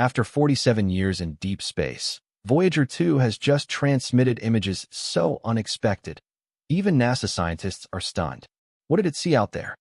After 47 years in deep space, Voyager 2 has just transmitted images so unexpected. Even NASA scientists are stunned. What did it see out there?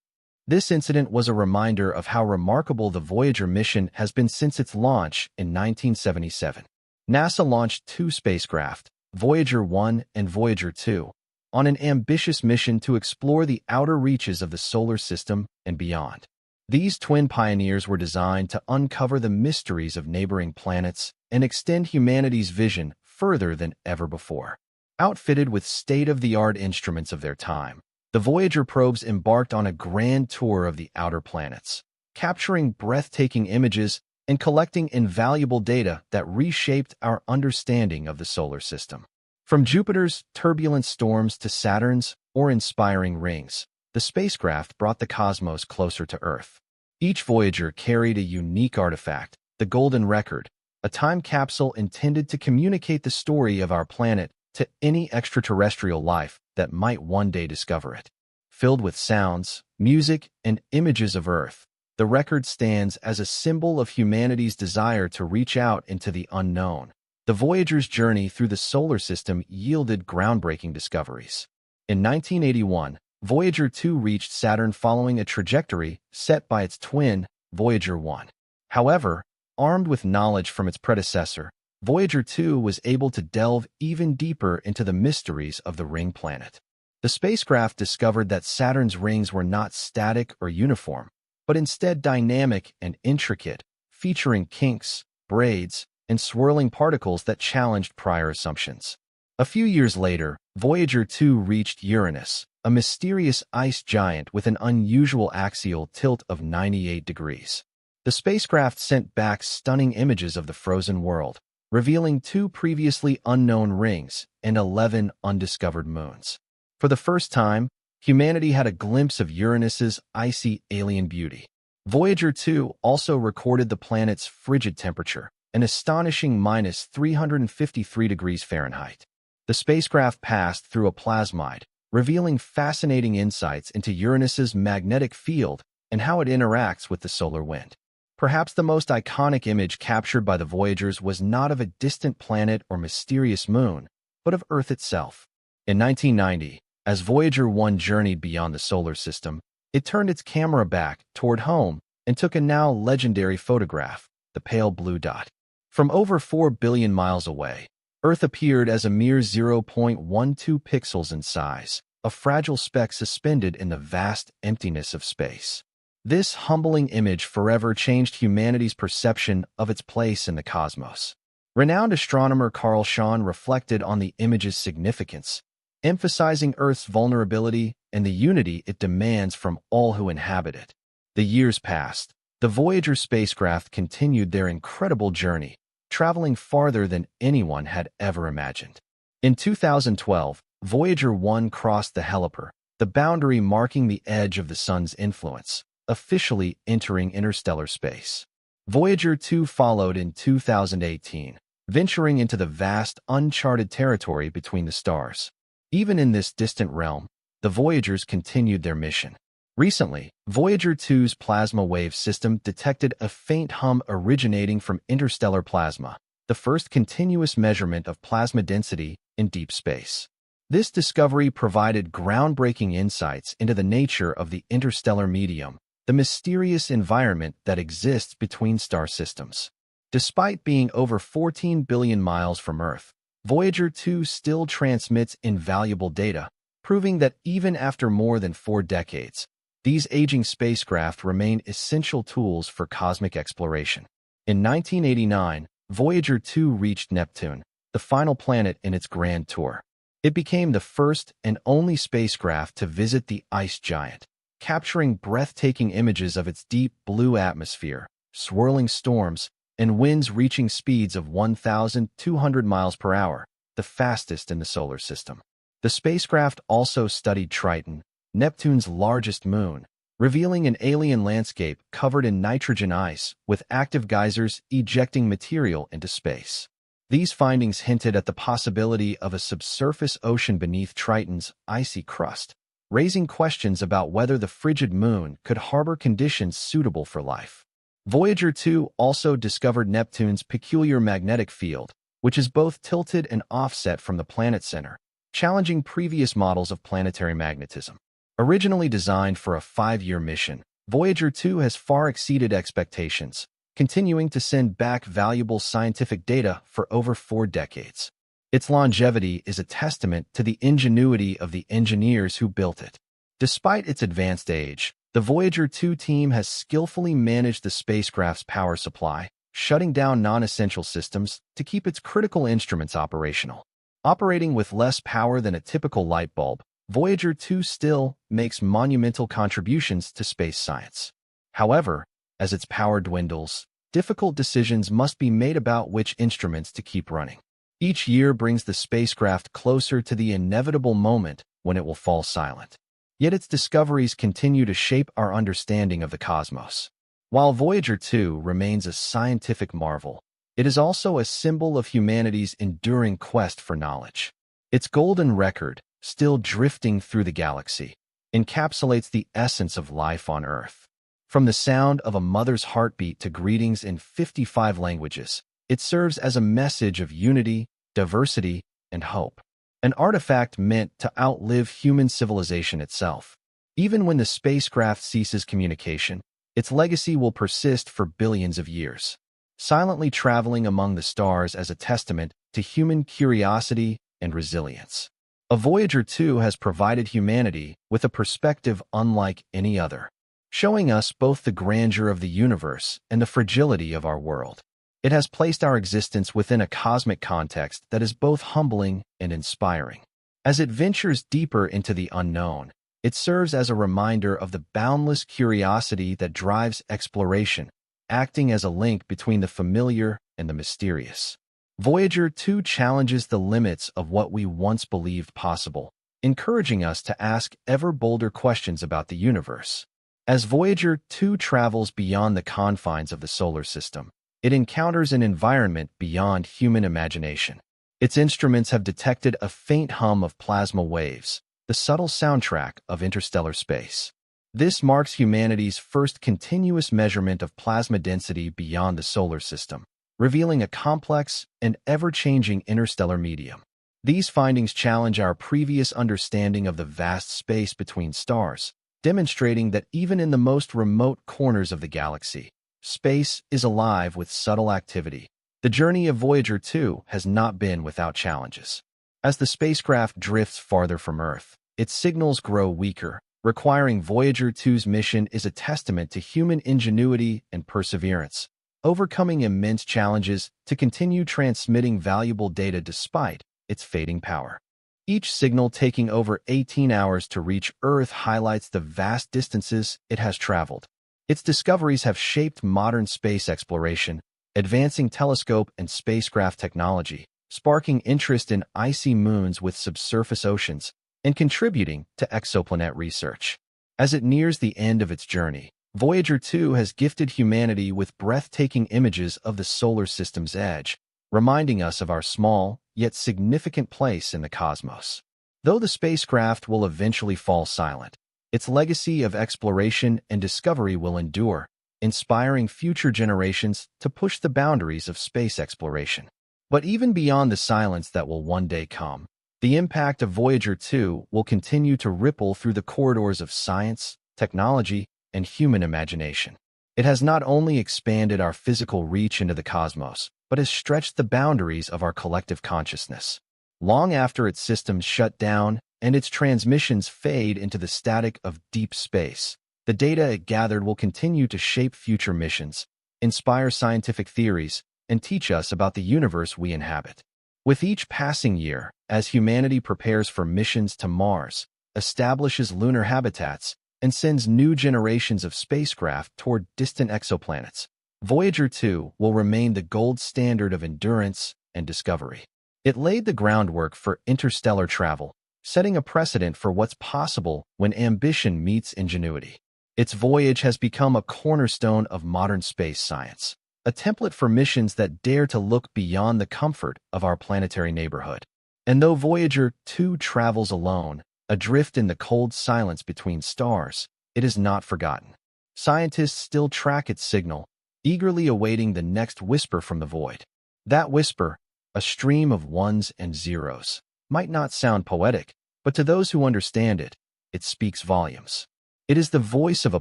This incident was a reminder of how remarkable the Voyager mission has been since its launch in 1977. NASA launched two spacecraft, Voyager 1 and Voyager 2, on an ambitious mission to explore the outer reaches of the solar system and beyond. These twin pioneers were designed to uncover the mysteries of neighboring planets and extend humanity's vision further than ever before. Outfitted with state-of-the-art instruments of their time, the Voyager probes embarked on a grand tour of the outer planets, capturing breathtaking images and collecting invaluable data that reshaped our understanding of the solar system. From Jupiter's turbulent storms to Saturn's awe-inspiring rings, the spacecraft brought the cosmos closer to Earth. Each Voyager carried a unique artifact, the Golden Record, a time capsule intended to communicate the story of our planet to any extraterrestrial life that might one day discover it. Filled with sounds, music, and images of Earth, the record stands as a symbol of humanity's desire to reach out into the unknown. The Voyager's journey through the solar system yielded groundbreaking discoveries. In 1981, Voyager 2 reached Saturn following a trajectory set by its twin, Voyager 1. However, armed with knowledge from its predecessor, Voyager 2 was able to delve even deeper into the mysteries of the ring planet. The spacecraft discovered that Saturn's rings were not static or uniform, but instead dynamic and intricate, featuring kinks, braids, and swirling particles that challenged prior assumptions. A few years later, Voyager 2 reached Uranus, a mysterious ice giant with an unusual axial tilt of 98 degrees. The spacecraft sent back stunning images of the frozen world, revealing two previously unknown rings and 11 undiscovered moons. For the first time, humanity had a glimpse of Uranus's icy alien beauty. Voyager 2 also recorded the planet's frigid temperature, an astonishing minus 353 degrees Fahrenheit. The spacecraft passed through a plasmide, revealing fascinating insights into Uranus's magnetic field and how it interacts with the solar wind. Perhaps the most iconic image captured by the Voyagers was not of a distant planet or mysterious moon, but of Earth itself. In 1990, as Voyager 1 journeyed beyond the solar system, it turned its camera back toward home and took a now legendary photograph, the pale blue dot. From over 4 billion miles away, Earth appeared as a mere 0.12 pixels in size, a fragile speck suspended in the vast emptiness of space. This humbling image forever changed humanity's perception of its place in the cosmos. Renowned astronomer Carl Schon reflected on the image's significance, emphasizing Earth's vulnerability and the unity it demands from all who inhabit it. The years passed. The Voyager spacecraft continued their incredible journey, traveling farther than anyone had ever imagined. In 2012, Voyager 1 crossed the heliper, the boundary marking the edge of the Sun's influence, officially entering interstellar space. Voyager 2 followed in 2018, venturing into the vast, uncharted territory between the stars. Even in this distant realm, the Voyagers continued their mission. Recently, Voyager 2's plasma wave system detected a faint hum originating from interstellar plasma, the first continuous measurement of plasma density in deep space. This discovery provided groundbreaking insights into the nature of the interstellar medium, the mysterious environment that exists between star systems. Despite being over 14 billion miles from Earth, Voyager 2 still transmits invaluable data, proving that even after more than 4 decades, these aging spacecraft remain essential tools for cosmic exploration. In 1989, Voyager 2 reached Neptune, the final planet in its grand tour. It became the first and only spacecraft to visit the ice giant, capturing breathtaking images of its deep blue atmosphere, swirling storms, and winds reaching speeds of 1,200 miles per hour, the fastest in the solar system. The spacecraft also studied Triton, Neptune's largest moon, revealing an alien landscape covered in nitrogen ice with active geysers ejecting material into space. These findings hinted at the possibility of a subsurface ocean beneath Triton's icy crust, raising questions about whether the frigid moon could harbor conditions suitable for life. Voyager 2 also discovered Neptune's peculiar magnetic field, which is both tilted and offset from the planet's center, challenging previous models of planetary magnetism. Originally designed for a 5-year mission, Voyager 2 has far exceeded expectations, continuing to send back valuable scientific data for over 4 decades. Its longevity is a testament to the ingenuity of the engineers who built it. Despite its advanced age, the Voyager 2 team has skillfully managed the spacecraft's power supply, shutting down non-essential systems to keep its critical instruments operational. Operating with less power than a typical light bulb, Voyager 2 still makes monumental contributions to space science. However, as its power dwindles, difficult decisions must be made about which instruments to keep running. Each year brings the spacecraft closer to the inevitable moment when it will fall silent. Yet its discoveries continue to shape our understanding of the cosmos. While Voyager 2 remains a scientific marvel, it is also a symbol of humanity's enduring quest for knowledge. Its golden record, still drifting through the galaxy, encapsulates the essence of life on Earth. From the sound of a mother's heartbeat to greetings in 55 languages, it serves as a message of unity, diversity, and hope. An artifact meant to outlive human civilization itself. Even when the spacecraft ceases communication, its legacy will persist for billions of years, silently traveling among the stars as a testament to human curiosity and resilience. A Voyager 2 has provided humanity with a perspective unlike any other, showing us both the grandeur of the universe and the fragility of our world. It has placed our existence within a cosmic context that is both humbling and inspiring. As it ventures deeper into the unknown, it serves as a reminder of the boundless curiosity that drives exploration, acting as a link between the familiar and the mysterious. Voyager 2 challenges the limits of what we once believed possible, encouraging us to ask ever bolder questions about the universe. As Voyager 2 travels beyond the confines of the solar system, it encounters an environment beyond human imagination. Its instruments have detected a faint hum of plasma waves, the subtle soundtrack of interstellar space. This marks humanity's first continuous measurement of plasma density beyond the solar system, revealing a complex and ever-changing interstellar medium. These findings challenge our previous understanding of the vast space between stars, demonstrating that even in the most remote corners of the galaxy, space is alive with subtle activity. The journey of Voyager 2 has not been without challenges. As the spacecraft drifts farther from Earth, its signals grow weaker. Requiring Voyager 2's mission is a testament to human ingenuity and perseverance, overcoming immense challenges to continue transmitting valuable data despite its fading power. Each signal taking over 18 hours to reach Earth highlights the vast distances it has traveled. Its discoveries have shaped modern space exploration, advancing telescope and spacecraft technology, sparking interest in icy moons with subsurface oceans, and contributing to exoplanet research. As it nears the end of its journey, Voyager 2 has gifted humanity with breathtaking images of the solar system's edge, reminding us of our small, yet significant place in the cosmos. Though the spacecraft will eventually fall silent, its legacy of exploration and discovery will endure, inspiring future generations to push the boundaries of space exploration. But even beyond the silence that will one day come, the impact of Voyager 2 will continue to ripple through the corridors of science, technology, and human imagination. It has not only expanded our physical reach into the cosmos, but has stretched the boundaries of our collective consciousness. Long after its systems shut down and its transmissions fade into the static of deep space, the data it gathered will continue to shape future missions, inspire scientific theories, and teach us about the universe we inhabit. With each passing year, as humanity prepares for missions to Mars, establishes lunar habitats, and sends new generations of spacecraft toward distant exoplanets, Voyager 2 will remain the gold standard of endurance and discovery. It laid the groundwork for interstellar travel, setting a precedent for what's possible when ambition meets ingenuity. Its voyage has become a cornerstone of modern space science, a template for missions that dare to look beyond the comfort of our planetary neighborhood. And though Voyager 2 travels alone, adrift in the cold silence between stars, it is not forgotten. Scientists still track its signal, eagerly awaiting the next whisper from the void. That whisper, a stream of ones and zeros, might not sound poetic, but to those who understand it, it speaks volumes. It is the voice of a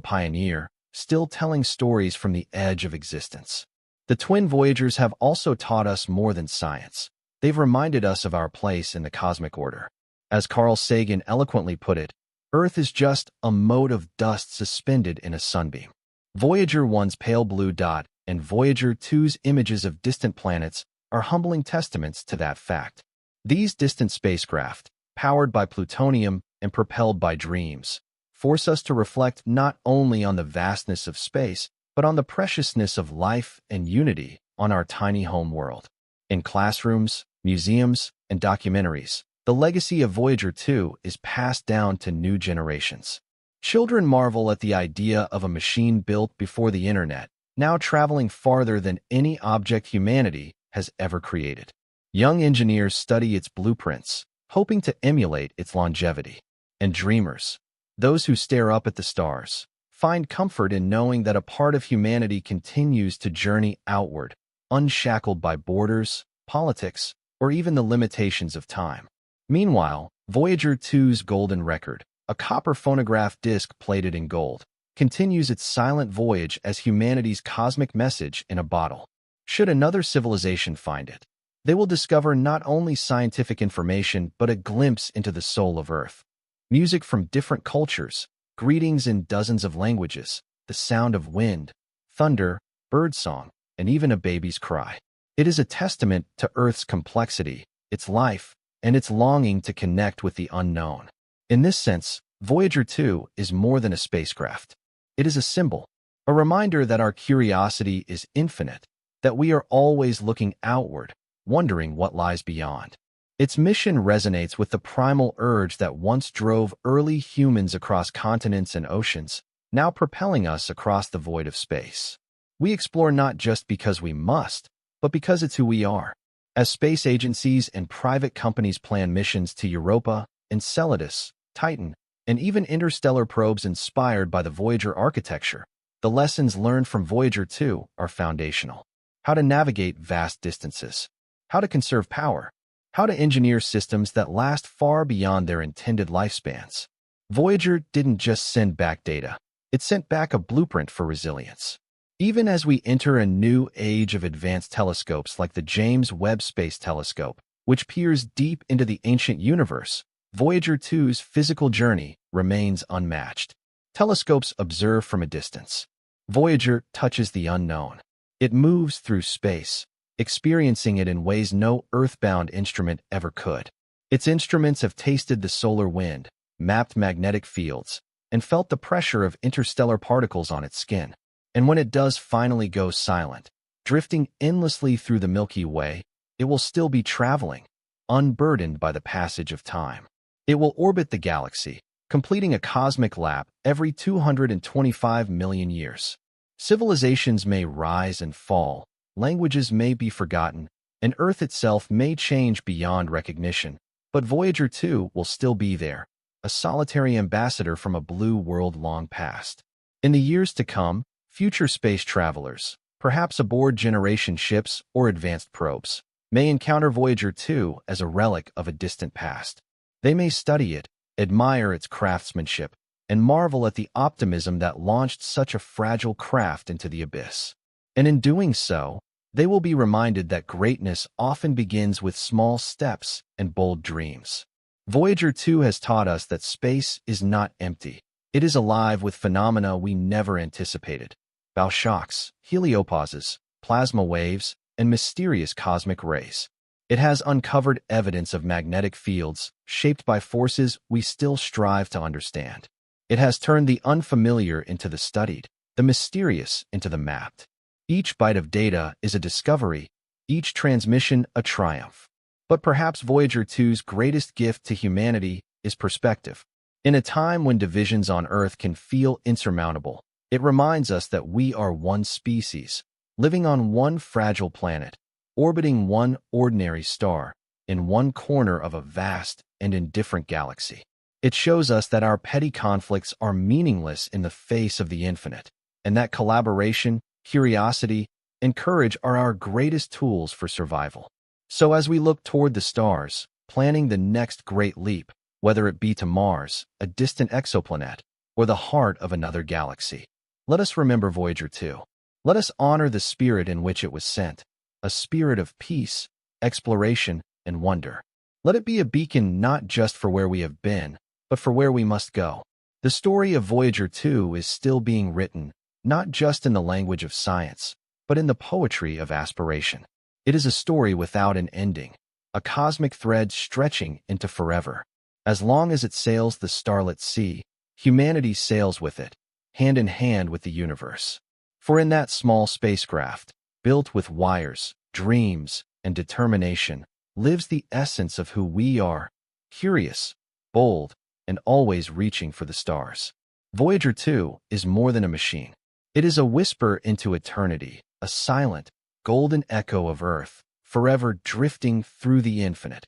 pioneer, still telling stories from the edge of existence. The twin Voyagers have also taught us more than science. They've reminded us of our place in the cosmic order. As Carl Sagan eloquently put it, Earth is just a mote of dust suspended in a sunbeam. Voyager 1's pale blue dot and Voyager 2's images of distant planets are humbling testaments to that fact. These distant spacecraft, powered by plutonium and propelled by dreams, force us to reflect not only on the vastness of space, but on the preciousness of life and unity on our tiny home world. In classrooms, museums, and documentaries, the legacy of Voyager 2 is passed down to new generations. Children marvel at the idea of a machine built before the internet, now traveling farther than any object humanity has ever created. Young engineers study its blueprints, hoping to emulate its longevity. And dreamers, those who stare up at the stars, find comfort in knowing that a part of humanity continues to journey outward, unshackled by borders, politics, or even the limitations of time. Meanwhile, Voyager 2's golden record, a copper phonograph disc plated in gold, continues its silent voyage as humanity's cosmic message in a bottle. Should another civilization find it, they will discover not only scientific information but a glimpse into the soul of Earth. Music from different cultures, greetings in dozens of languages, the sound of wind, thunder, birdsong, and even a baby's cry. It is a testament to Earth's complexity, its life, and its longing to connect with the unknown. In this sense, Voyager 2 is more than a spacecraft. It is a symbol, a reminder that our curiosity is infinite, that we are always looking outward, wondering what lies beyond. Its mission resonates with the primal urge that once drove early humans across continents and oceans, now propelling us across the void of space. We explore not just because we must, but because it's who we are. As space agencies and private companies plan missions to Europa, Enceladus, Titan, and even interstellar probes inspired by the Voyager architecture, the lessons learned from Voyager 2 are foundational. How to navigate vast distances, how to conserve power, how to engineer systems that last far beyond their intended lifespans. Voyager didn't just send back data, it sent back a blueprint for resilience. Even as we enter a new age of advanced telescopes like the James Webb Space Telescope, which peers deep into the ancient universe, Voyager 2's physical journey remains unmatched. Telescopes observe from a distance. Voyager touches the unknown. It moves through space, experiencing it in ways no earthbound instrument ever could. Its instruments have tasted the solar wind, mapped magnetic fields, and felt the pressure of interstellar particles on its skin. And when it does finally go silent, drifting endlessly through the Milky Way, it will still be traveling, unburdened by the passage of time. It will orbit the galaxy, completing a cosmic lap every 225 million years. Civilizations may rise and fall, languages may be forgotten, and Earth itself may change beyond recognition, but Voyager 2 will still be there, a solitary ambassador from a blue world long past. In the years to come, future space travelers, perhaps aboard generation ships or advanced probes, may encounter Voyager 2 as a relic of a distant past. They may study it, admire its craftsmanship, and marvel at the optimism that launched such a fragile craft into the abyss. And in doing so, they will be reminded that greatness often begins with small steps and bold dreams. Voyager 2 has taught us that space is not empty. It is alive with phenomena we never anticipated. Bow shocks, heliopauses, plasma waves, and mysterious cosmic rays. It has uncovered evidence of magnetic fields shaped by forces we still strive to understand. It has turned the unfamiliar into the studied, the mysterious into the mapped. Each byte of data is a discovery, each transmission a triumph. But perhaps Voyager 2's greatest gift to humanity is perspective. In a time when divisions on Earth can feel insurmountable, it reminds us that we are one species, living on one fragile planet, orbiting one ordinary star, in one corner of a vast and indifferent galaxy. It shows us that our petty conflicts are meaningless in the face of the infinite, and that collaboration, curiosity, and courage are our greatest tools for survival. So as we look toward the stars, planning the next great leap, whether it be to Mars, a distant exoplanet, or the heart of another galaxy, let us remember Voyager 2. Let us honor the spirit in which it was sent, a spirit of peace, exploration, and wonder. Let it be a beacon not just for where we have been, but for where we must go. The story of Voyager 2 is still being written, not just in the language of science, but in the poetry of aspiration. It is a story without an ending, a cosmic thread stretching into forever. As long as it sails the starlit sea, humanity sails with it, hand in hand with the universe. For in that small spacecraft, built with wires, dreams, and determination, lives the essence of who we are, curious, bold, and always reaching for the stars. Voyager 2 is more than a machine. It is a whisper into eternity, a silent, golden echo of Earth, forever drifting through the infinite.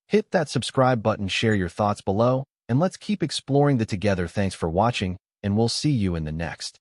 Hit that subscribe button, share your thoughts below, and let's keep exploring the together. Thanks for watching, and we'll see you in the next.